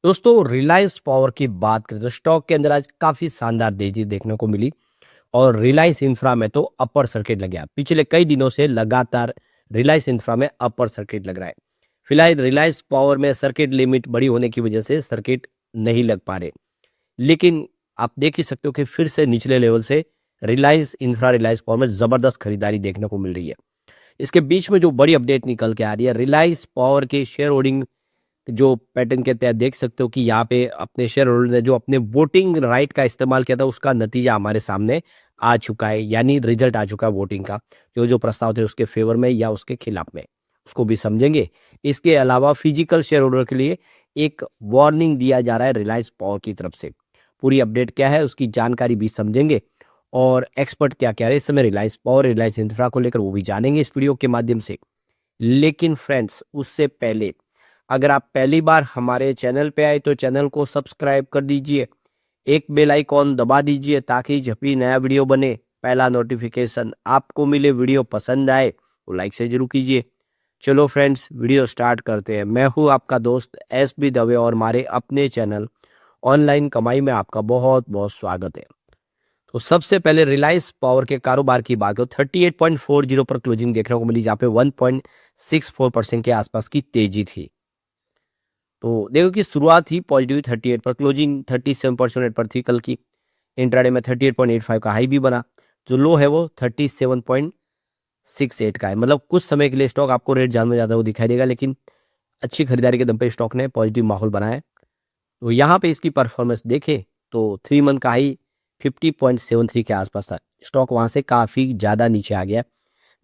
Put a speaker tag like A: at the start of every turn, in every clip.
A: दोस्तों रिलायंस पावर की बात करें तो स्टॉक के अंदर आज काफी शानदार तेजी देखने को मिली और रिलायंस इंफ्रा में तो अपर सर्किट लग गया। पिछले कई दिनों से लगातार रिलायंस इंफ्रा में अपर सर्किट लग रहा है। फिलहाल रिलायंस पावर में सर्किट लिमिट बड़ी होने की वजह से सर्किट नहीं लग पा रहे, लेकिन आप देख ही सकते हो कि फिर से निचले लेवल से रिलायंस इंफ्रा रिलायंस पावर में जबरदस्त खरीदारी देखने को मिल रही है। इसके बीच में जो बड़ी अपडेट निकल के आ रही है, रिलायंस पावर के शेयर होल्डिंग जो पैटर्न के तहत देख सकते हो कि यहाँ पे अपने शेयर होल्डर ने जो अपने वोटिंग राइट का इस्तेमाल किया था उसका नतीजा हमारे सामने आ चुका है, यानी रिजल्ट आ चुका है वोटिंग का। जो जो प्रस्ताव थे उसके फेवर में या उसके खिलाफ में, उसको भी समझेंगे। इसके अलावा फिजिकल शेयर होल्डर के लिए एक वार्निंग दिया जा रहा है रिलायंस पावर की तरफ से। पूरी अपडेट क्या है उसकी जानकारी भी समझेंगे और एक्सपर्ट क्या कह रहे हैं इस समय रिलायंस पावर रिलायंस इंफ्रा को लेकर वो भी जानेंगे इस वीडियो के माध्यम से। लेकिन फ्रेंड्स उससे पहले अगर आप पहली बार हमारे चैनल पे आए तो चैनल को सब्सक्राइब कर दीजिए, एक बेल आइकॉन दबा दीजिए ताकि जब भी नया वीडियो बने पहला नोटिफिकेशन आपको मिले। वीडियो पसंद आए तो लाइक से जरूर कीजिए। चलो फ्रेंड्स वीडियो स्टार्ट करते हैं। मैं हूँ आपका दोस्त एस बी दवे और हमारे अपने चैनल ऑनलाइन कमाई में आपका बहुत बहुत स्वागत है। तो सबसे पहले रिलायंस पावर के कारोबार की बात करो 38.40 पर क्लोजिंग देखने को मिली, जहाँ पे 1.64% के आसपास की तेजी थी। तो देखो कि शुरुआत ही पॉजिटिव 38 पर, क्लोजिंग 37% पर थी कल की। इंट्राडे में 38.85 का हाई भी बना। जो लो है वो 37.68 का है। मतलब कुछ समय के लिए स्टॉक आपको रेट जान में जाता है वो दिखाई देगा, लेकिन अच्छी खरीदारी के दम पे स्टॉक ने पॉजिटिव माहौल बनाया है। तो यहाँ पे इसकी परफॉर्मेंस देखें तो 3 मंथ का हाई 50.73 के आसपास था। स्टॉक वहां से काफी ज्यादा नीचे आ गया,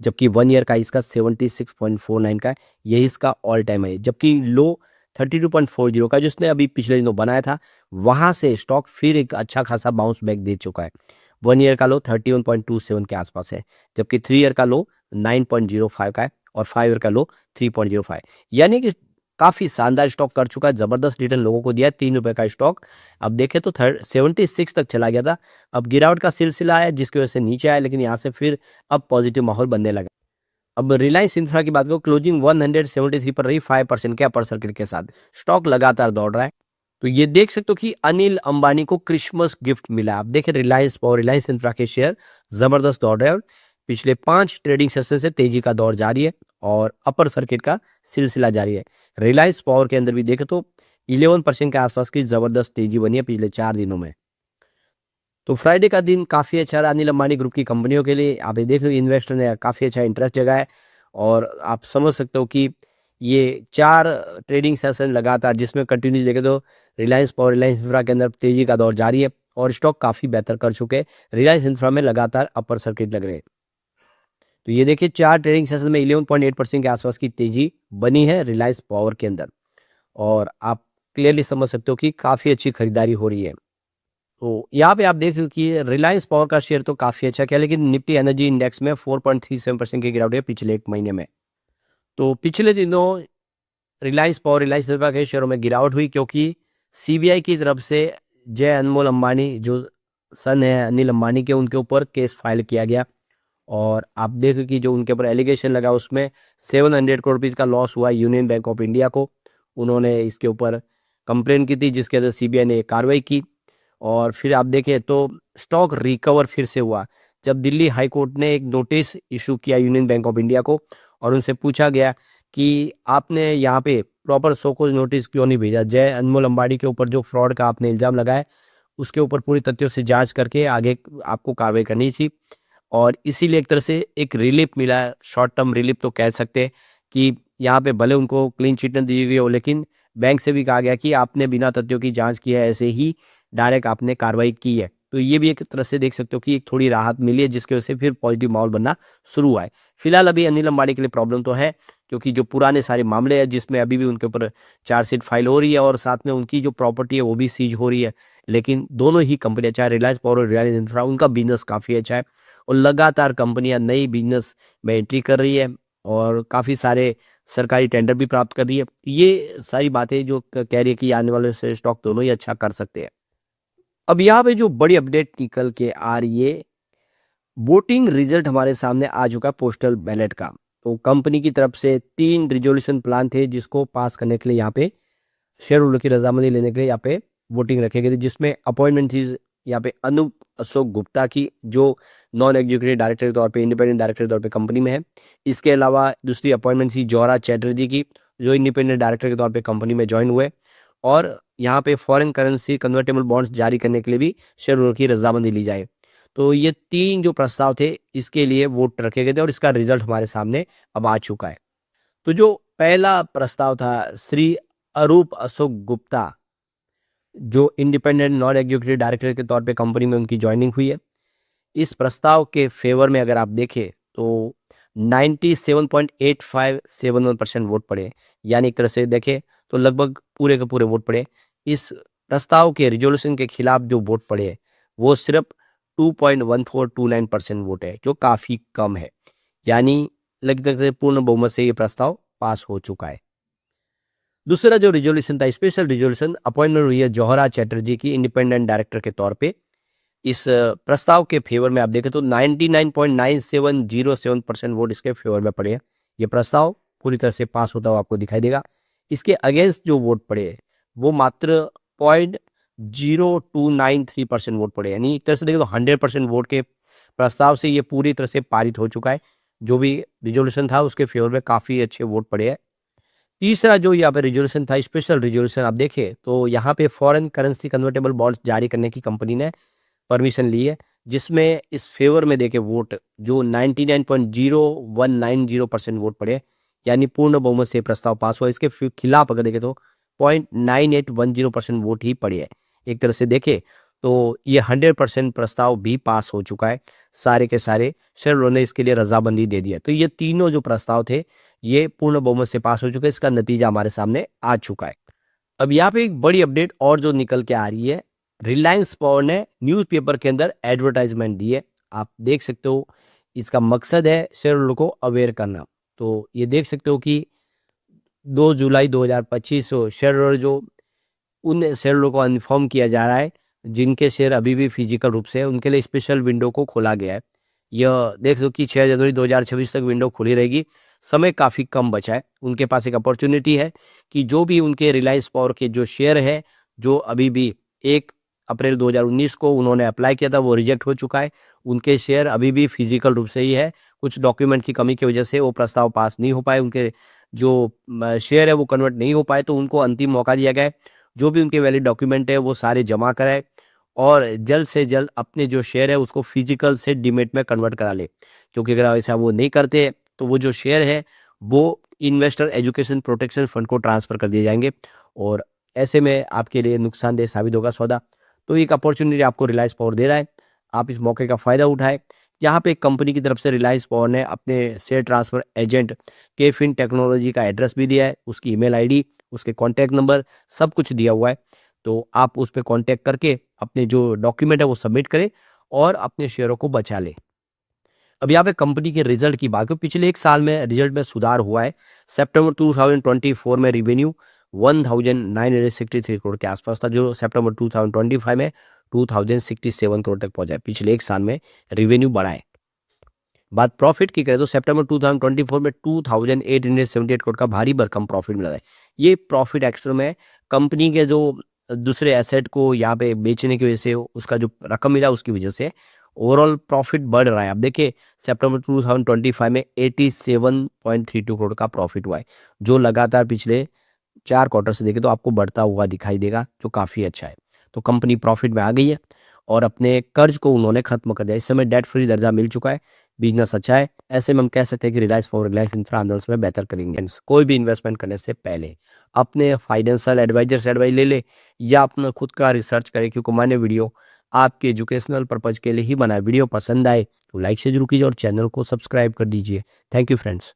A: जबकि 1 ईयर का इसका 76.49 का है। यही इसका ऑल टाइम है। जबकि लो 32.40 का जिसने अभी पिछले दिनों बनाया था, वहां से स्टॉक फिर एक अच्छा खासा बाउंस बैक दे चुका है। 1 ईयर का लो 31.27 के आसपास है, जबकि 3 ईयर का लो 9.05 का है और 5 ईयर का लो 3.05। यानी कि काफी शानदार स्टॉक कर चुका है, जबरदस्त रिटर्न लोगों को दिया है। 3 रुपए का स्टॉक अब देखें तो 76 तक चला गया था। अब गिरावट का सिलसिला आया जिसकी वजह से नीचे आया, लेकिन यहाँ से फिर अब पॉजिटिव माहौल बनने लगा। अब रिलायंस इंफ्रा की बात करो, क्लोजिंग 173 पर रही 5% के अपर सर्किट के साथ। स्टॉक लगातार दौड़ रहा है। तो ये देख सकते हो कि अनिल अंबानी को क्रिसमस गिफ्ट मिला। आप देखें रिलायंस और रिलायंस इंफ्रा के शेयर जबरदस्त दौड़ रहे हैं और पिछले 5 ट्रेडिंग सेशन से तेजी का दौर जारी है और अपर सर्किट का सिलसिला जारी है। रिलायंस पावर के अंदर भी देखें तो 11% के आसपास की जबरदस्त तेजी बनी है पिछले 4 दिनों में। तो फ्राइडे का दिन काफ़ी अच्छा रहा अनिल अंबानी ग्रुप की कंपनियों के लिए। आप ये देख लो इन्वेस्टर ने काफ़ी अच्छा इंटरेस्ट जगाया है और आप समझ सकते हो कि ये 4 ट्रेडिंग सेशन लगातार जिसमें कंटिन्यू देखे तो रिलायंस पावर रिलायंस इंफ्रा के अंदर तेजी का दौर जारी है और स्टॉक काफ़ी बेहतर कर चुके हैं। रिलायंस इंफ्रा में लगातार अपर सर्किट लग रहे हैं। तो ये देखिए 4 ट्रेडिंग सेशन में 11.8% के आसपास की तेजी बनी है रिलायंस पावर के अंदर और आप क्लियरली समझ सकते हो कि काफ़ी अच्छी खरीदारी हो रही है। तो यहाँ पे आप देख सकते कि रिलायंस पावर का शेयर तो काफ़ी अच्छा किया, लेकिन निफ्टी एनर्जी इंडेक्स में 4.37% की गिरावट है पिछले 1 महीने में। तो पिछले दिनों रिलायंस पावर रिलायंस इंफ्रा के शेयरों में गिरावट हुई क्योंकि सीबीआई की तरफ से जय अनमोल अंबानी जो सन है अनिल अंबानी के, उनके ऊपर केस फाइल किया गया और आप देखो कि जो उनके ऊपर एलिगेशन लगा उसमें 700 करोड़ रुपीज़ का लॉस हुआ यूनियन बैंक ऑफ इंडिया को। उन्होंने इसके ऊपर कंप्लेन की थी जिसके अंदर सीबीआई ने कार्रवाई की और फिर आप देखें तो स्टॉक रिकवर फिर से हुआ जब दिल्ली हाई कोर्ट ने एक नोटिस इशू किया यूनियन बैंक ऑफ इंडिया को और उनसे पूछा गया कि आपने यहाँ पे प्रॉपर शोकॉज नोटिस क्यों नहीं भेजा। जय अनमोल अंबानी के ऊपर जो फ्रॉड का आपने इल्जाम लगाया उसके ऊपर पूरी तथ्यों से जांच करके आगे आपको कार्रवाई करनी थी और इसीलिए एक तरह से एक रिलीफ मिला, शॉर्ट टर्म रिलीफ तो कह सकते हैं कि यहाँ पे भले उनको क्लीन चिट न दी गई हो, लेकिन बैंक से भी कहा गया कि आपने बिना तथ्यों की जांच की है, ऐसे ही डायरेक्ट आपने कार्रवाई की है। तो ये भी एक तरह से देख सकते हो कि एक थोड़ी राहत मिली है जिसकी वजह से फिर पॉजिटिव माहौल बनना शुरू हुआ है। फिलहाल अभी अनिल अंबानी के लिए प्रॉब्लम तो है क्योंकि जो पुराने सारे मामले हैं जिसमें अभी भी उनके ऊपर चार्जशीट फाइल हो रही है और साथ में उनकी जो प्रॉपर्टी है वो भी सीज हो रही है। लेकिन दोनों ही कंपनियां चाहे रिलायंस पावर और रिलायंस इंफ्रा उनका बिजनेस काफ़ी अच्छा है और लगातार कंपनियां नई बिजनेस में एंट्री कर रही है और काफ़ी सारे सरकारी टेंडर भी प्राप्त कर रही है। ये सारी बातें जो कह रही है कि आने वाले से स्टॉक दोनों ही अच्छा कर सकते हैं। अब यहाँ पे जो बड़ी अपडेट निकल के आ रही है, वोटिंग रिजल्ट हमारे सामने आ चुका है पोस्टल बैलेट का। तो कंपनी की तरफ से 3 रिजोल्यूशन प्लान थे जिसको पास करने के लिए यहाँ पे शेयर होल्डर की रजामंदी लेने के लिए यहाँ पे वोटिंग रखी गई थी, जिसमें अपॉइंटमेंट थी यहाँ पे अनूप अशोक गुप्ता की, जो नॉन एग्जीक्यूटिव डायरेक्टर के तौर पे, इंडिपेंडेंट डायरेक्टर के तौर पे कंपनी में है। इसके अलावा दूसरी अपॉइंटमेंट थी जोरा चैटर्जी की, जो इंडिपेंडेंट डायरेक्टर के तौर पे कंपनी में ज्वाइन हुए। और यहाँ पे फॉरेन करेंसी कन्वर्टेबल बॉन्ड्स जारी करने के लिए भी शेयर होल्डर की रजामंदी ली जाए। तो ये 3 जो प्रस्ताव थे, इसके लिए वोट रखे गए थे और इसका रिजल्ट हमारे सामने अब आ चुका है। तो जो पहला प्रस्ताव था, श्री अरूप अशोक गुप्ता, जो इंडिपेंडेंट नॉन एग्जीक्यूटिव डायरेक्टर के तौर पे कंपनी में उनकी ज्वाइनिंग हुई है। इस प्रस्ताव के फेवर में अगर आप देखें तो 97.8571% वोट पड़े, यानी एक तरह से देखें तो लगभग पूरे के पूरे वोट पड़े। इस प्रस्ताव के रिजोल्यूशन के खिलाफ जो वोट पड़े, वो सिर्फ 2.1429% वोट है, जो काफ़ी कम है। यानी लगभग से पूर्ण बहुमत से ये प्रस्ताव पास हो चुका है। दूसरा जो रिजोल्यूशन था, स्पेशल रिजोल्यूशन, अपॉइंटमेंट हुई है जोहरा चैटर्जी की इंडिपेंडेंट डायरेक्टर के तौर पे। इस प्रस्ताव के फेवर में आप देखें तो 99.9707% वोट इसके फेवर में पड़े हैं। ये प्रस्ताव पूरी तरह से पास होता हुआ आपको दिखाई देगा। इसके अगेंस्ट जो वोट पड़े, वो मात्र 0.0293% वोट पड़े, यानी एक तरह से देखें तो 100% वोट के प्रस्ताव से ये पूरी तरह से पारित हो चुका है। जो भी रिजोल्यूशन था उसके फेवर में काफ़ी अच्छे वोट पड़े हैं। तीसरा जो यहाँ पे रिजोल्यूशन था, स्पेशल रिजोल्यूशन, आप देखें तो यहाँ पे फॉरेन करेंसी कन्वर्टेबल बॉन्ड्स जारी करने की कंपनी ने परमिशन ली है, जिसमें इस फेवर में देखे वोट जो 99.0190% वोट पड़े, यानी पूर्ण बहुमत से प्रस्ताव पास हुआ। इसके खिलाफ अगर देखें तो 0.9810% वोट ही पड़े है। एक तरह से देखें तो ये 100% प्रस्ताव भी पास हो चुका है। सारे के सारे शेयरहोल्डर ने इसके लिए रजामंदी दे दी है। तो ये तीनों जो प्रस्ताव थे, ये पूर्ण बहुमत से पास हो चुके हैं। इसका नतीजा हमारे सामने आ चुका है। अब यहाँ पे एक बड़ी अपडेट और जो निकल के आ रही है, रिलायंस पावर ने न्यूज़पेपर के अंदर एडवर्टाइजमेंट दी है। आप देख सकते हो, इसका मकसद है शेयर होल्डर को अवेयर करना। तो ये देख सकते हो कि 2 जुलाई 2025 को शेयर होल्डर जो उन शेयर होल्डर को इन्फॉर्म किया जा रहा है, जिनके शेयर अभी भी फिजिकल रूप से है, उनके लिए स्पेशल विंडो को खोला गया है। यह देख लो कि 6 जनवरी 2026 तक विंडो खुली रहेगी। समय काफ़ी कम बचा है। उनके पास एक अपॉर्चुनिटी है कि जो भी उनके रिलायंस पावर के जो शेयर है, जो अभी भी 1 अप्रैल 2019 को उन्होंने अप्लाई किया था, वो रिजेक्ट हो चुका है। उनके शेयर अभी भी फिजिकल रूप से ही है। कुछ डॉक्यूमेंट की कमी की वजह से वो प्रस्ताव पास नहीं हो पाए। उनके जो शेयर है वो कन्वर्ट नहीं हो पाए, तो उनको अंतिम मौका दिया गया है। जो भी उनके वैलिड डॉक्यूमेंट है वो सारे जमा कराए और जल्द से जल्द अपने जो शेयर है उसको फिजिकल से डीमेट में कन्वर्ट करा ले। क्योंकि अगर ऐसा वो नहीं करते तो वो जो शेयर है वो इन्वेस्टर एजुकेशन प्रोटेक्शन फंड को ट्रांसफर कर दिए जाएंगे और ऐसे में आपके लिए नुकसानदेह साबित होगा सौदा। तो एक अपॉर्चुनिटी आपको रिलायंस पावर दे रहा है, आप इस मौके का फ़ायदा उठाएं। यहाँ पे कंपनी की तरफ से रिलायंस पावर ने अपने शेयर ट्रांसफर एजेंट केफिन टेक्नोलॉजी का एड्रेस भी दिया है, उसकी ईमेल आईडी, उसके कॉन्टैक्ट नंबर, सब कुछ दिया हुआ है। तो आप उस पर कॉन्टैक्ट करके अपने जो डॉक्यूमेंट है वो सबमिट करें और अपने शेयरों को बचा लें। अब यहाँ पे कंपनी के रिजल्ट की बात करें, पिछले 1 साल में रिजल्ट में सुधार हुआ है। सितंबर 2024 में रेवेन्यू 1963 करोड़ के आसपास था, जो सितंबर 2025 में 2067 करोड़ तक पहुंचा है। पिछले 1 साल में रेवेन्यू बढ़ा है। बात प्रॉफिट की करें तो सितंबर 2024 में 2878 करोड़ का भारी भरकम प्रॉफिट मिला है। ये प्रॉफिट एक्स्ट्रा में कंपनी के जो दूसरे एसेट को यहाँ पे बेचने की वजह से उसका जो रकम मिला उसकी वजह से ओवरऑल प्रॉफिट बढ़ रहा है। अब देखिए सितंबर 2025 में 87.32 करोड़ का प्रॉफिट हुआ है, जो लगातार पिछले 4 क्वार्टर से देखें तो आपको बढ़ता हुआ दिखाई देगा, जो काफ़ी अच्छा है। तो कंपनी प्रॉफिट में आ गई है और अपने कर्ज को उन्होंने खत्म कर दिया। इस समय डेट फ्री दर्जा मिल चुका है, बिजनेस अच्छा है। ऐसे में हम कह सकते हैं कि रिलायंस पावर, रिलायंस इंफ्रा आंदोलन में बेहतर करेंगे। कोई भी इन्वेस्टमेंट करने से पहले अपने फाइनेंशियल एडवाइजर से एडवाइस ले ले या अपना खुद का रिसर्च करें, क्योंकि मैंने वीडियो आपके एजुकेशनल पर्पज के लिए ही बनाया। वीडियो पसंद आए तो लाइक से जरूर कीजिए और चैनल को सब्सक्राइब कर दीजिए। Thank you friends.